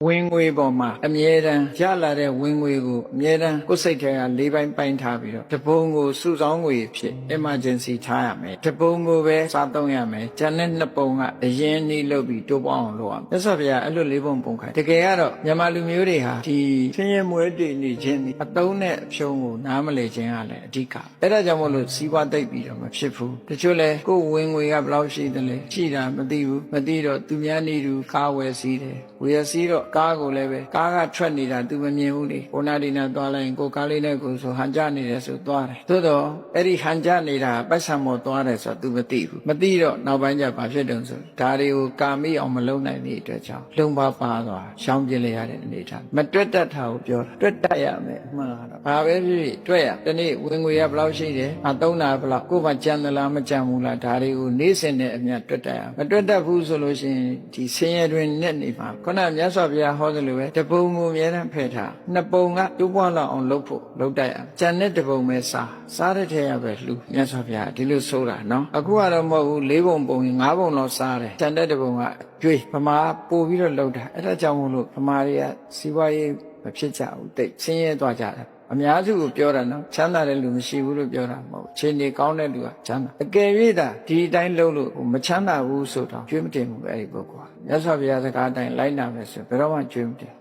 ဝင်ငွေပေါ်မှာအမြဲတမ်းရလာတဲ့ဝင်ငွေကိုအမြဲတမ်းကိုယ်စိတ်ထဲက၄ပိုင်းပိုင်းထားပြီးတော့တပုံကိုစုဆောင်းငွေဖြစ် emergency ထားရမယ်တပုံကိုပဲစားသုံးရမယ်ဂျန်နဲ့နှစ်ပုံကအရင်နှီးလုပ်ပြီးတိုးပေါင်းအောင်လုပ်ရမယ်မြတ်စွာဘုရားအဲ့လို၄ပုံပုံခိုင်းတကယ်ကတော့မြန်မာလူမျိုးတွေဟာဒီဆင်းရဲမွဲတေနေခြင်းအတုံးနဲ့အဖြုံးကိုနားမလည်ခြင်းကလည်းအဓိကအဲ့ဒါကြောင့်မို့လို့စီးပွားသိပ်ပြီးတော့မဖြစ်ဘူးတချို့လဲကိုယ်ဝင်ငွေကဘယ်လောက်ရှိသလဲရှိတာမသိဘူးမသိတော့သူများနေသူကားဝယ်စီးတယ်ဝယ်စီးတော့ကားကိုလည်းပဲကားကထွက်နေတာ तू မမြင်ဘူးလေကိုနာဒီနာသွားလိုက်ရင်ကိုကားလေးနဲ့ကိုဆိုဟန်ကြနေတယ်ဆိုသွားတယ်သို့တော့အဲ့ဒီဟန်ကြနေတာပတ်စံမော်သွားတယ်ဆိုတော့ तू မသိဘူးမသိတော့နောက်ပိုင်းကျဘာဖြစ်တုံဆိုဒါတွေကိုကာမိအောင်မလုပ်နိုင်တဲ့အတွက်ကြောင့်လုံပါပါသွားရှောင်ပြစ်လိုက်ရတဲ့အနေထားမတွက်တတ်တာကိုပြောတာတွက်တတ်ရမယ်အမှန်ကတော့ဘာပဲဖြစ်ဖြစ်တွက်ရဒီနေ့ဝင်ငွေရဘယ်လောက်ရှိတယ်အသုံးတာဘယ်လောက်ကိုယ်မှကြံသလားမကြံဘူးလားဒါတွေကိုနေ့စဉ်နဲ့အမြတ်တွက်တတ်ရမတွက်တတ်ဘူးဆိုလို့ရှိရင်ဒီဆင်းရဲတွင်နဲ့နေမှာခုနမြတ်စွာဘုရားဟောသလိုပဲတပုံကိုအများနဲ့ဖယ်ထားနှစ်ပုံကတိုးပွားလောက်အောင်လုပ်ဖို့လုပ်တတ်ရကြံတဲ့တပုံပဲစားတဲ့ထဲရပဲလှူမြတ်စွာဘုရားဒီလိုဆိုတာနော်အခုကတော့မဟုတ်ဘူး၄ပုံပုံရင်၅ပုံလောက်စားတယ်ကြံတဲ့တပုံကကျွေးဗမာပို့ပြီးတော့လုပ်တာအဲ့ဒါကြောင့်မို့လို့ဗမာတွေကစီးပွားရေးမဖြစ်ကြဘူးတိတ်ဆင်းရဲသွားကြတယ်အများစုကိုပြောတာနော်ချမ်းသာတဲ့လူမရှိဘူးလို့ပြောတာမဟုတ်ဘူးချိန်နေကောင်းတဲ့လူကချမ်းသာအကယ်၍သာဒီအတိုင်းလုပ်လို့မချမ်းသာဘူးဆိုတော့ကျွေးမတင်ဘူးအဲ့ဒီပုဂ္ဂိုလ်ကမြတ်စွာဘုရားစကားအတိုင်းလိုက်နာမယ်ဆိုဘယ်တော့မှကျွေးမတင်